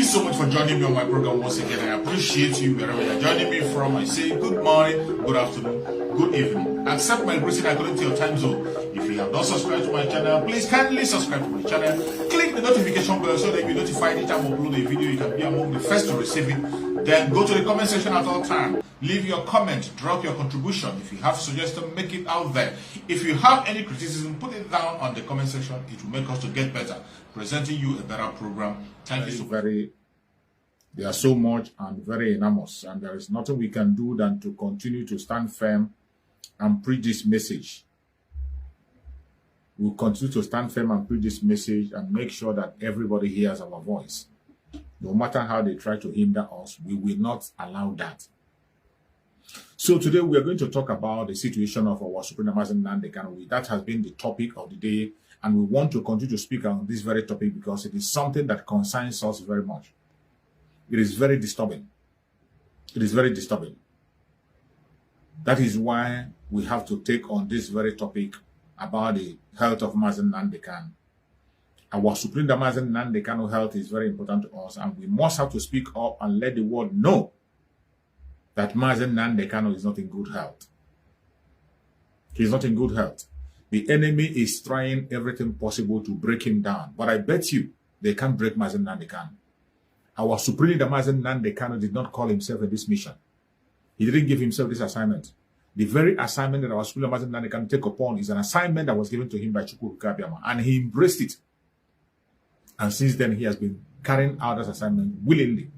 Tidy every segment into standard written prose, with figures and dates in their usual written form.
so much for joining me on my program once again. I appreciate you wherever you're joining me from. I say good morning, good afternoon, good evening. Accept my greeting according to your time zone. If you have not subscribed to my channel, please kindly subscribe to my channel. Click the notification bell so that you'll be notified anytime I upload a video. You can be among the first to receive it. Then go to the comment section at all times. Leave your comment, drop your contribution. If you have suggestions, make it out there. If you have any criticism, put it down on the comment section. It will make us to get better, presenting you a better program. Thank you so much. They are so much and very enormous, and there is nothing we can do than to continue to stand firm and preach this message. We'll continue to stand firm and preach this message and make sure that everybody hears our voice. No matter how they try to hinder us, we will not allow that. So today we are going to talk about the situation of our Supreme Mazi Nnamdi Kanu. That has been the topic of the day, and we want to continue to speak on this very topic because it is something that concerns us very much. It is very disturbing. It is very disturbing. That is why we have to take on this very topic about the health of Mazi Nnamdi Kanu. Our Supreme Mazi Nnamdi Kanu health is very important to us, and we must have to speak up and let the world know that Mazi Nnamdi Kanu is not in good health. He is not in good health. The enemy is trying everything possible to break him down, but I bet you they can't break Mazi Nnamdi Kanu. Our Supreme Leader Mazi Nnamdi Kanu did not call himself in this mission. He didn't give himself this assignment. The very assignment that our Supreme Leader Mazi Nnamdi Kanu take upon is an assignment that was given to him by Chukwu Kabiama, and he embraced it. And since then, he has been carrying out this assignment willingly,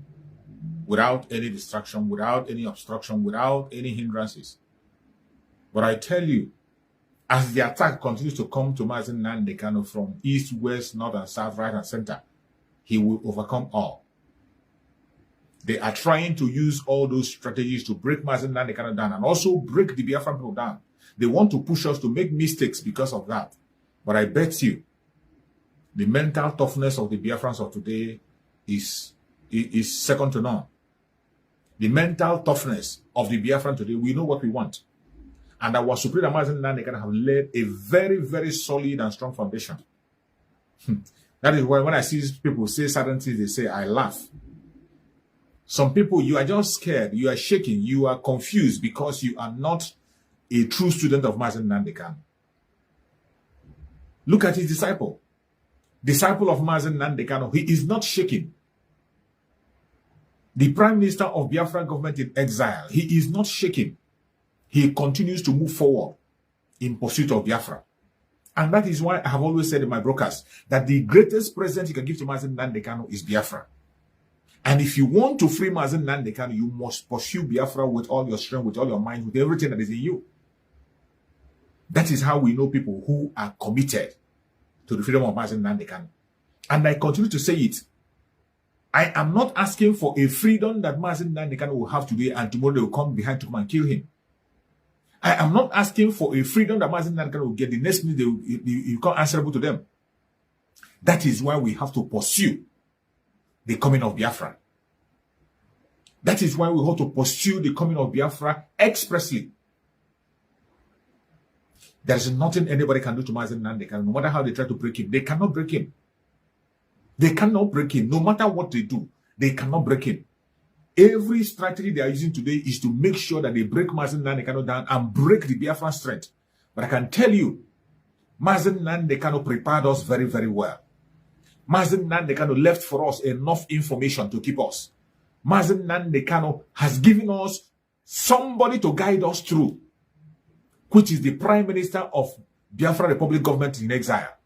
without any distraction, without any obstruction, without any hindrances. But I tell you, as the attack continues to come to Mazi Nnamdi Kanu from east, west, north, and south, right, and center, he will overcome all. They are trying to use all those strategies to break Mazi Nnamdi Kanu down and also break the Biafra people down. They want to push us to make mistakes because of that. But I bet you, the mental toughness of the Biafrans of today is second to none. The mental toughness of the Biafran today, we know what we want. And our Supreme Mazi Nnamdi Kanu have laid a very, very solid and strong foundation. That is why when I see people say certain things, they say, I laugh. Some people, you are just scared, you are shaking, you are confused because you are not a true student of Mazi Nnamdi Kanu. Look at his disciple. Disciple of Mazi Nnamdi Kanu, he is not shaking. The Prime Minister of Biafra government in exile, he is not shaking. He continues to move forward in pursuit of Biafra. And that is why I have always said in my broadcast that the greatest present you can give to Mazi Nnamdi Kanu is Biafra. And if you want to free Mazi Nnamdi Kanu, you must pursue Biafra with all your strength, with all your mind, with everything that is in you. That is how we know people who are committed to the freedom of Mazi Nnamdi Kanu. And I continue to say it. I am not asking for a freedom that Mazi Nnamdi Kanu will have today and tomorrow they will come behind to come and kill him. I am not asking for a freedom that Mazi Nnamdi Kanu will get the next minute you become answerable to them. That is why we have to pursue the coming of Biafra. That is why we have to pursue the coming of Biafra expressly. There is nothing anybody can do to Mazi Nnamdi Kanu, no matter how they try to break him. They cannot break him. They cannot break him. No matter what they do, they cannot break him. Every strategy they are using today is to make sure that they break Mazi Nnamdi Kanu down and break the Biafran strength. But I can tell you, Mazi Nnamdi Kanu prepared us very, very well. Mazi Nnamdi Kanu left for us enough information to keep us. Mazi Nnamdi Kanu has given us somebody to guide us through, which is the Prime Minister of Biafra Republic government in exile.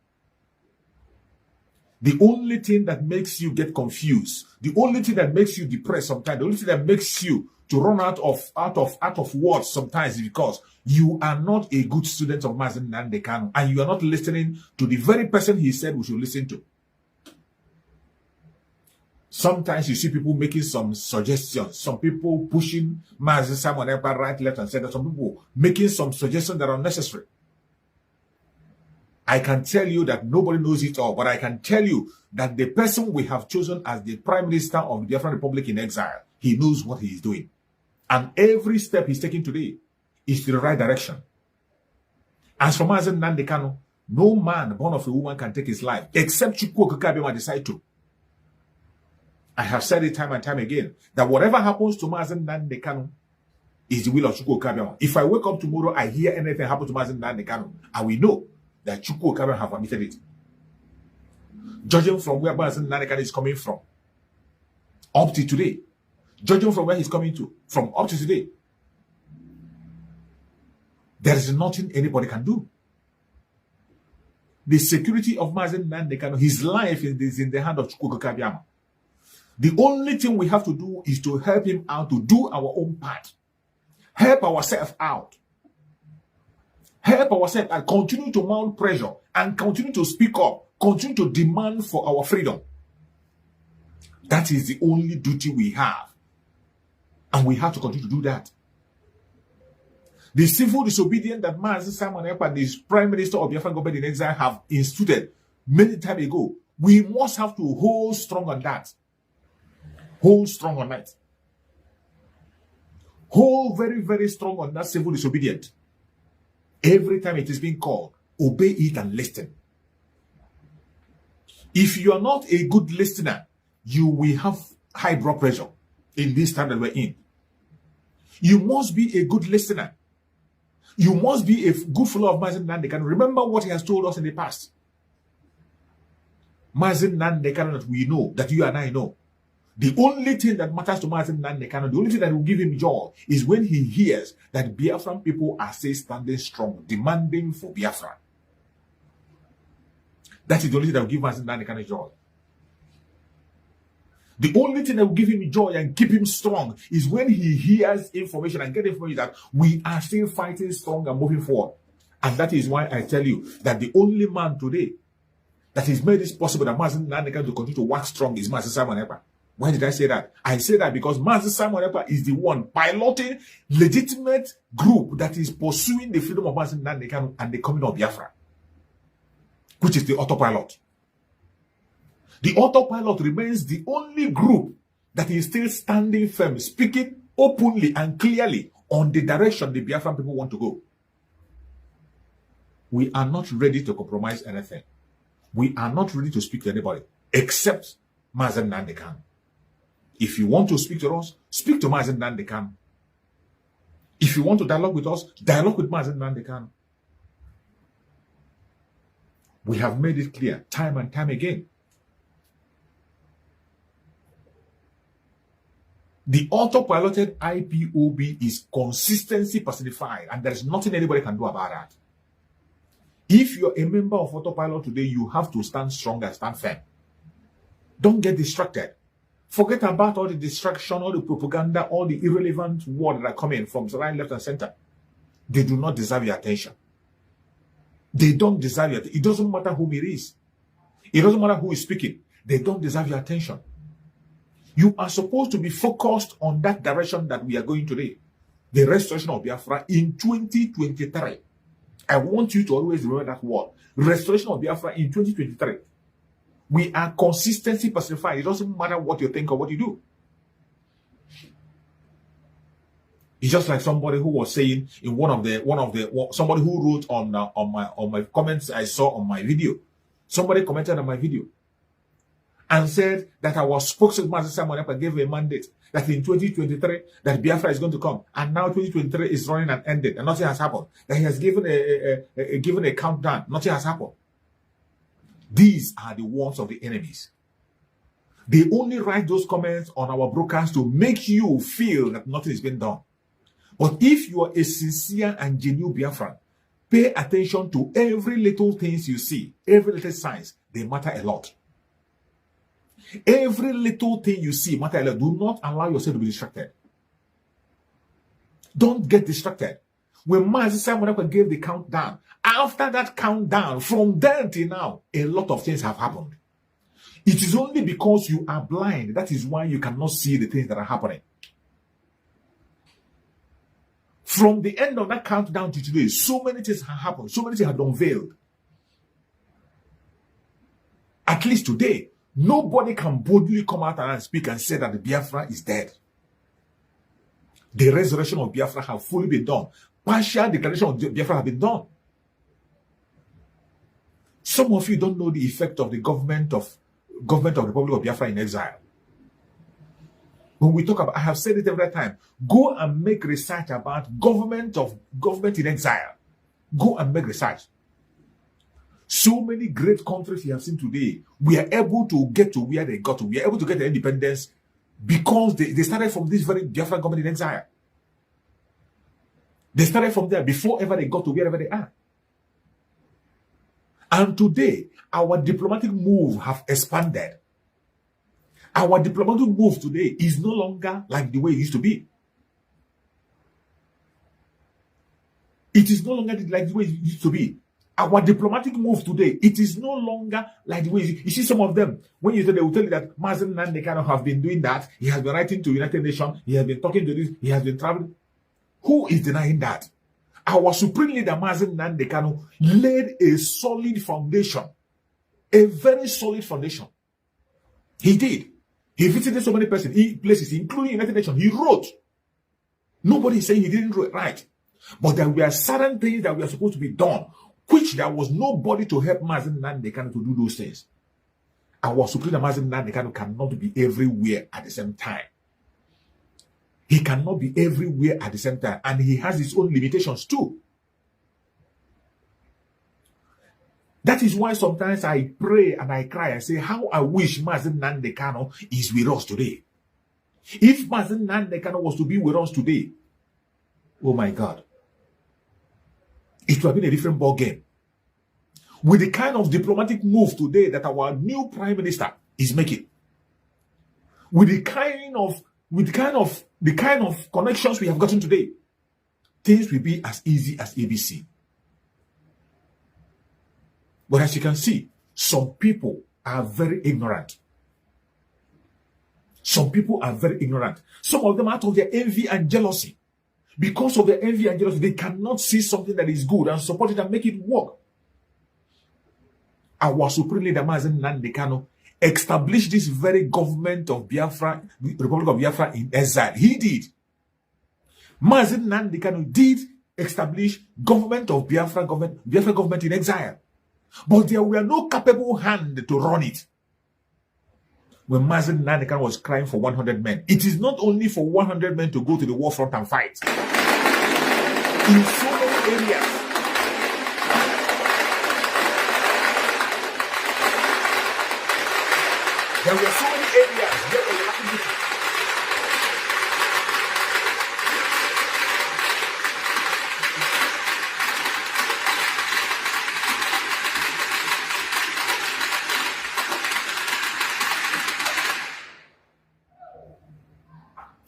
The only thing that makes you get confused, the only thing that makes you depressed sometimes, the only thing that makes you to run out of words sometimes is because you are not a good student of Mazi Nnamdi Kanu and you are not listening to the very person he said we should listen to. Sometimes you see people making some suggestions, some people pushing Mazi Simon Ekpa right, left, and center, some people making some suggestions that are unnecessary. I can tell you that nobody knows it all, but I can tell you that the person we have chosen as the Prime Minister of the Biafran Republic in exile, he knows what he is doing. And every step he's taking today is to the right direction. As for Mazi Nnamdi Kanu, no man born of a woman can take his life, except Chukwu Kabiama decide to. I have said it time and time again that whatever happens to Mazi Nnamdi Kanu is the will of Chukwu Okabiama. If I wake up tomorrow, I hear anything happen to Mazi Nnamdi Kanu, I will know that Chukwu Okabiama have permitted it. Judging from where Mazi Nnamdi Kanu is coming from, up to today, judging from where he's coming to, from up to today, there is nothing anybody can do. The security of Mazi Nnamdi Kanu, his life is in the hand of Chukwu Okabiama. The only thing we have to do is to help him out, to do our own part. Help ourselves out. Help ourselves and continue to mount pressure and continue to speak up, continue to demand for our freedom. That is the only duty we have. And we have to continue to do that. The civil disobedience that Mazi Simon Ekpa, the Prime Minister of Biafra government in exile, have instituted many times ago, we must have to hold strong on that. Hold strong on that. Hold very, very strong on that civil disobedience. Every time it is being called, obey it and listen. If you are not a good listener, you will have high blood pressure in this time that we're in. You must be a good listener. You must be a good follower of Mazi Nnamdi Kanu. Remember what he has told us in the past. Mazi Nnamdi Kanu that we know, that you and I know. The only thing that matters to Mazi Nnamdi Kanu, the only thing that will give him joy is when he hears that Biafran people are still standing strong, demanding for Biafra. That is the only thing that will give Mazi Nnamdi Kanu joy. The only thing that will give him joy and keep him strong is when he hears information and get information that we are still fighting strong and moving forward. And that is why I tell you that the only man today that has made it possible that Mazi Nnamdi Kanu to continue to work strong is Mazi Simon Ekpa. Why did I say that? I say that because Mazi Simon Ekpa is the one piloting legitimate group that is pursuing the freedom of Mazi Nnamdi Kanu and the coming of Biafra, which is the autopilot. The autopilot remains the only group that is still standing firm, speaking openly and clearly on the direction the Biafran people want to go. We are not ready to compromise anything. We are not ready to speak to anybody except Mazi Nnamdi Kanu. If you want to speak to us, speak to Mazi Nnamdi Kanu. If you want to dialogue with us, dialogue with Mazi Nnamdi Kanu. We have made it clear time and time again. The autopiloted IPOB is consistency personified, and there is nothing anybody can do about that. If you're a member of autopilot today, you have to stand strong and stand firm. Don't get distracted. Forget about all the distraction, all the propaganda, all the irrelevant words that are coming from the right, left, and center. They do not deserve your attention. They don't deserve your attention. It doesn't matter whom it is. It doesn't matter who is speaking. They don't deserve your attention. You are supposed to be focused on that direction that we are going today. The restoration of Biafra in 2023. I want you to always remember that word. Restoration of Biafra in 2023. We are consistency personified. It doesn't matter what you think or what you do. It's just like somebody who was saying in somebody who wrote on my comments I saw on my video. Somebody commented on my video and said that our spokesman Mazi Simon Ekpa gave a mandate that in 2023 that Biafra is going to come, and now 2023 is running and ended, and nothing has happened. That he has given a countdown, nothing has happened. These are the words of the enemies. They only write those comments on our broadcast to make you feel that nothing is being done. But if you are a sincere and genuine Biafran, pay attention to every little things you see, every little signs. They matter a lot. Every little thing you see matter a lot. Do not allow yourself to be distracted. Don't get distracted. When Mazi Simon Ekpa gave the countdown, after that countdown, from then till now, a lot of things have happened. It is only because you are blind. That is why you cannot see the things that are happening. From the end of that countdown to today, so many things have happened. So many things have been unveiled. At least today, nobody can boldly come out and speak and say that the Biafra is dead. The resurrection of Biafra have fully been done. Partial declaration of Biafra have been done. Some of you don't know the effect of the government of the Republic of Biafra in exile. When we talk about, I have said it every time, go and make research about government in exile. Go and make research. So many great countries you have seen today, we are able to get to where they got to. We are able to get the independence because they started from this very Biafra government in exile. They started from there before ever they got to wherever they are. And today, our diplomatic move have expanded. Our diplomatic move today is no longer like the way it used to be. It is no longer like the way it used to be. Our diplomatic move today, it is no longer like the way you see some of them. When you tell, they will tell you that Mazi Nnamdi Kanu have been doing that. He has been writing to United Nations. He has been talking to this. He has been traveling. Who is denying that? Our supreme leader, Mazi Nnamdi Kanu, laid a solid foundation. A very solid foundation. He did. He visited so many places, including United Nations. He wrote. Nobody is saying he didn't write. But there were certain things that were supposed to be done, which there was nobody to help Mazi Nnamdi Kanu to do those things. Our supreme leader, Mazi Nnamdi Kanu, cannot be everywhere at the same time. He cannot be everywhere at the same time, and he has his own limitations too. That is why sometimes I pray and I cry and say, how I wish Mazi Nnamdi Kanu is with us today. If Mazi Nnamdi Kanu was to be with us today, oh my God, it would have been a different ball game. With the kind of diplomatic move today that our new prime minister is making, with the kind of connections we have gotten today, things will be as easy as ABC. But as you can see, some people are very ignorant. Some people are very ignorant. Some of them out of their envy and jealousy. Because of their envy and jealousy, they cannot see something that is good and support it and make it work. Our supreme leader, Mazi Nnamdi Kanu, established this very government of Biafra, Republic of Biafra in exile. He did. Mazi Nnamdi Kanu did establish government of Biafra government in exile. But there were no capable hand to run it. When Mazi Nnamdi Kanu was crying for 100 men, it is not only for 100 men to go to the war front and fight. In so many areas, there were so many areas where they were lacking people.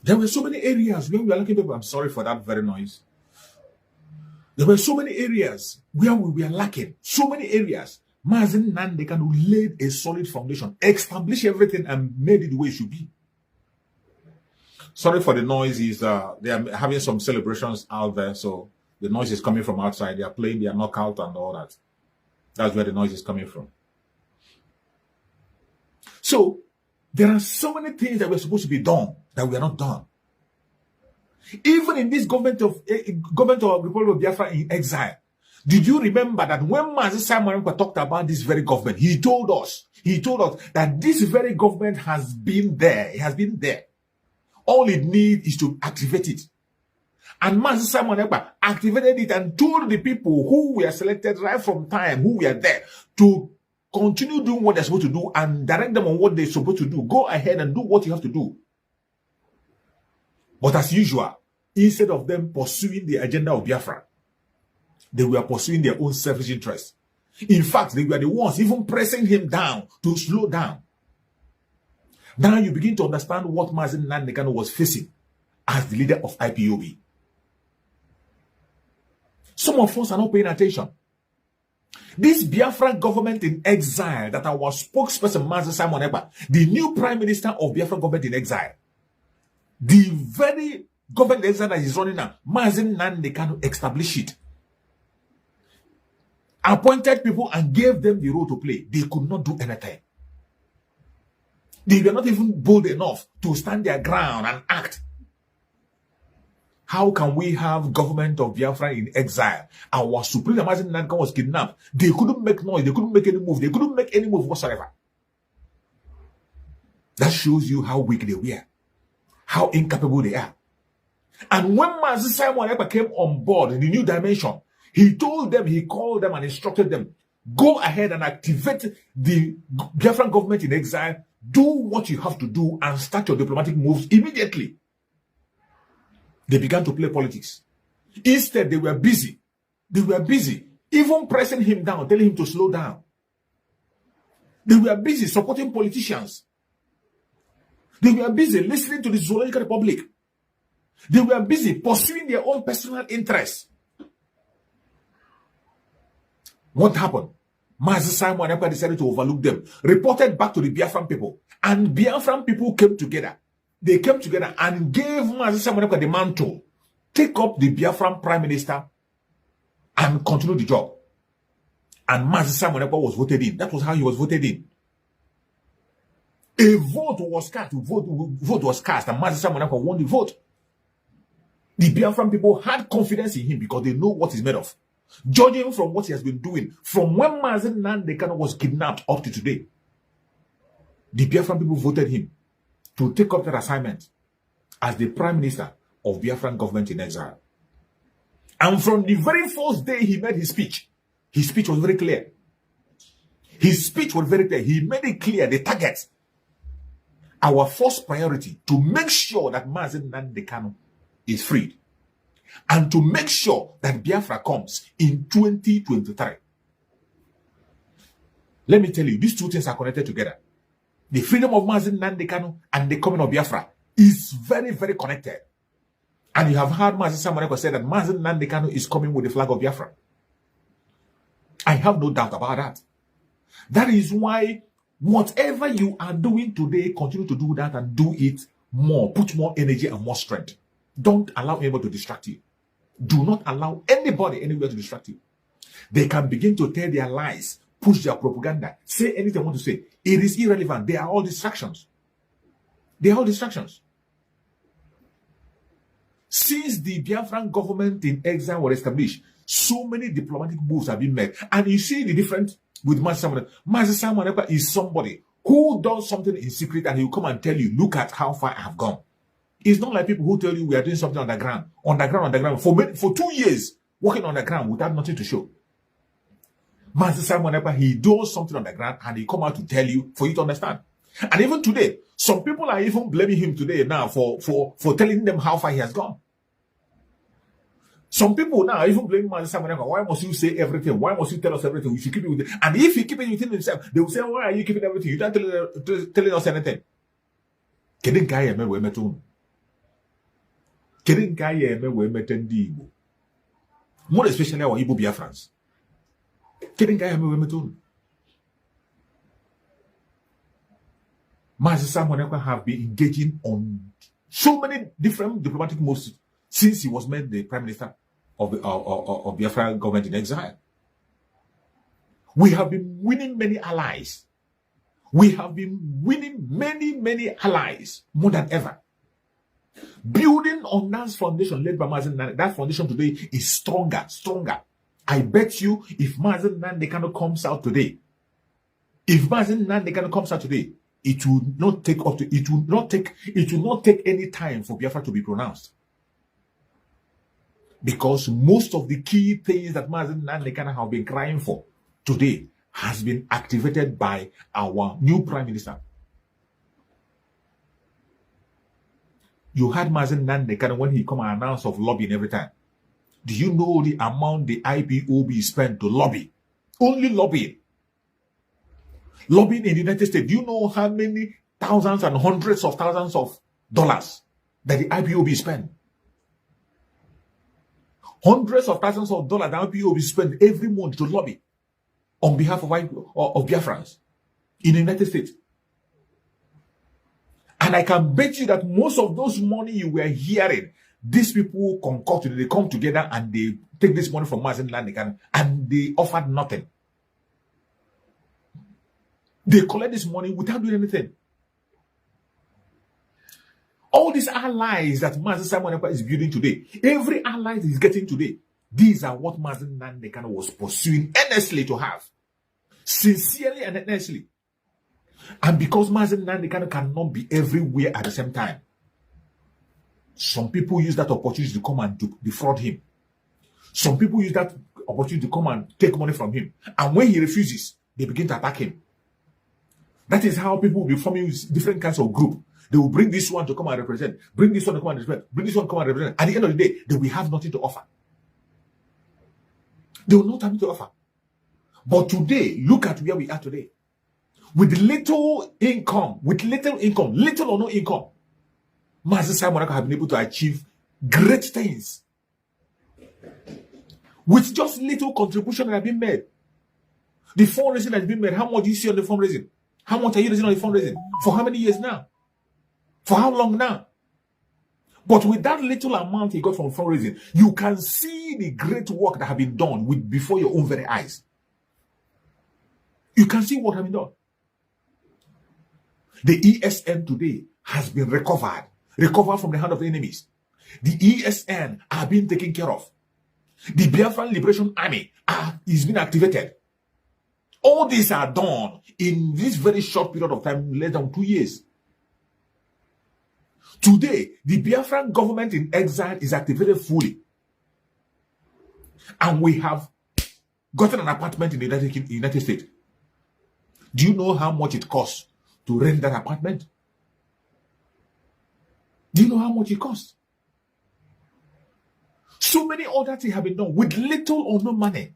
There were so many areas where we were lacking people. I'm sorry for that very noise. There were so many areas where we were lacking. So many areas. Mazi Nnamdi Kanu laid a solid foundation, established everything, and made it the way it should be. Sorry for the noise. They are having some celebrations out there, so the noise is coming from outside. They are playing their knockout and all that. That's where the noise is coming from. So there are so many things that were supposed to be done that were not done. Even in this government of Republic of Biafra in exile, did you remember that when Mazi Simon talked about this very government, he told us that this very government has been there. It has been there. All it needs is to activate it. And Mazi Simon activated it and told the people who were selected right from time, who were there, to continue doing what they're supposed to do and direct them on what they're supposed to do. Go ahead and do what you have to do. But as usual, instead of them pursuing the agenda of Biafra, they were pursuing their own selfish interests. In fact, they were the ones even pressing him down to slow down. Now you begin to understand what Mazi Nnamdi Kanu was facing as the leader of IPOB. Some of us are not paying attention. This Biafra government in exile that our spokesperson Mazi Simon Ekpa, the new prime minister of Biafra government in exile, the very government in exile that is running now, Mazi Nnamdi Kanu established it. Appointed people and gave them the role to play. They could not do anything. They were not even bold enough to stand their ground and act. How can we have government of Biafra in exile? Our supreme Mazi Nnamdi Kanu was kidnapped. They couldn't make noise. They couldn't make any move. They couldn't make any move whatsoever. That shows you how weak they were. how incapable they are. And when Mazi Simon Ekpa came on board in the new dimension, he told them, he called them and instructed them, go ahead and activate the Biafran government in exile, do what you have to do and start your diplomatic moves immediately. They began to play politics. Instead, they were busy. They were busy, even pressing him down, telling him to slow down. They were busy supporting politicians. They were busy listening to the Zoological Republic. They were busy pursuing their own personal interests. What happened? Mazi Simon Ekpa decided to overlook them, reported back to the Biafran people, and Biafran people came together. They came together and gave Mazi Simon Ekpa the mantle, take up the Biafran prime minister, and continue the job. And Mazi Simon Ekpa was voted in. That was how he was voted in. A vote was cast. Vote was cast, and Mazi Simon Ekpa won the vote. The Biafran people had confidence in him because they know what he's made of. Judging from what he has been doing, from when Mazi Nnamdi Kanu was kidnapped up to today, the Biafran people voted him to take up that assignment as the prime minister of Biafran government in exile. And from the very first day he made his speech was very clear. His speech was very clear. He made it clear the target. Our first priority to make sure that Mazi Nnamdi Kanu is freed, and to make sure that Biafra comes in 2023. Let me tell you, these two things are connected together. The freedom of Mazi Nnamdi Kanu and the coming of Biafra is very, very connected. And you have heard Mazi Simon Ekpa say that Mazi Nnamdi Kanu is coming with the flag of Biafra. I have no doubt about that. That is why whatever you are doing today, continue to do that and do it more. Put more energy and more strength. Don't allow anybody to distract you. Do not allow anybody anywhere to distract you. They can begin to tell their lies, push their propaganda, say anything they want to say. It is irrelevant. They are all distractions. They are all distractions. Since the Biafran government in exile was established, so many diplomatic moves have been made. And you see the difference with Mazi Simon Ekpa. Mazi Simon Ekpa is somebody who does something in secret and he will come and tell you, look at how far I have gone. It's not like people who tell you we are doing something underground. For 2 years, working on the ground without nothing to show. Mazi Simon Ekpa, he does something on the ground and he come out to tell you for you to understand. And even today, some people are even blaming him today now for telling them how far he has gone. Some people now are even blaming Mazi Simon Ekpa. Why must you say everything? Why must you tell us everything? We should keep it with it. And if you keep it within himself, they will say, why are you keeping everything? You're not telling us anything. More especially our Igbo Biafrans. Mazi Simon Ekpa have been engaging on so many different diplomatic moves since he was made the prime minister of Biafra government in exile. We have been winning many allies. We have been winning many allies more than ever. Building on that foundation led by Mazi Nnamdi, that foundation today is stronger. I bet you if Mazi Nnamdi Kanu comes out today, it will not take any time for Biafra to be pronounced. Because most of the key things that Mazi Nnamdi Kanu have been crying for today has been activated by our new prime minister. You had Mazi Nnamdi Kanu when he come and announce of lobbying every time. Do you know the amount the IPOB spent to lobby? Only lobbying. Lobbying in the United States. Do you know how many thousands and hundreds of thousands of dollars that the IPOB spent? Hundreds of thousands of dollars the IPOB spend every month to lobby on behalf of Biafrans in the United States. And I can bet you that most of those money you were hearing, these people concocted, they come together and they take this money from Mazi Nnamdi Kanu and they offered nothing. They collect this money without doing anything. All these allies that Mazi Simon Ekpa is building today, every ally he's getting today, these are what Mazi Nnamdi Kanu was pursuing earnestly to have. Sincerely and earnestly. And because Mazi Nnamdi Kanu cannot be everywhere at the same time, Some people use that opportunity to come and defraud him. Some people use that opportunity to come and take money from him. And when he refuses, they begin to attack him. That is how people will be forming different kinds of group. They will bring this one to come and represent, bring this one to come and represent, bring this one to come and represent. At the end of the day, they will have nothing to offer. They will not have anything to offer. But today, look at where we are today. With little income, little or no income, Mazi Simon have been able to achieve great things. With just little contribution that have been made. The fundraising that has been made, how much do you see on the fundraising? How much are you raising on the fundraising? For how many years now? For how long now? But with that little amount he got from fundraising, you can see the great work that have been done before your own very eyes. You can see what has been done. The ESN today has been recovered from the hand of the enemies. The ESN are being taken care of. The Biafra Liberation Army is being activated. All these are done in this very short period of time, less than 2 years. Today, the Biafran government in exile is activated fully. And we have gotten an apartment in the United States. Do you know how much it costs to rent that apartment? Do you know how much it costs? So many other things have been done with little or no money.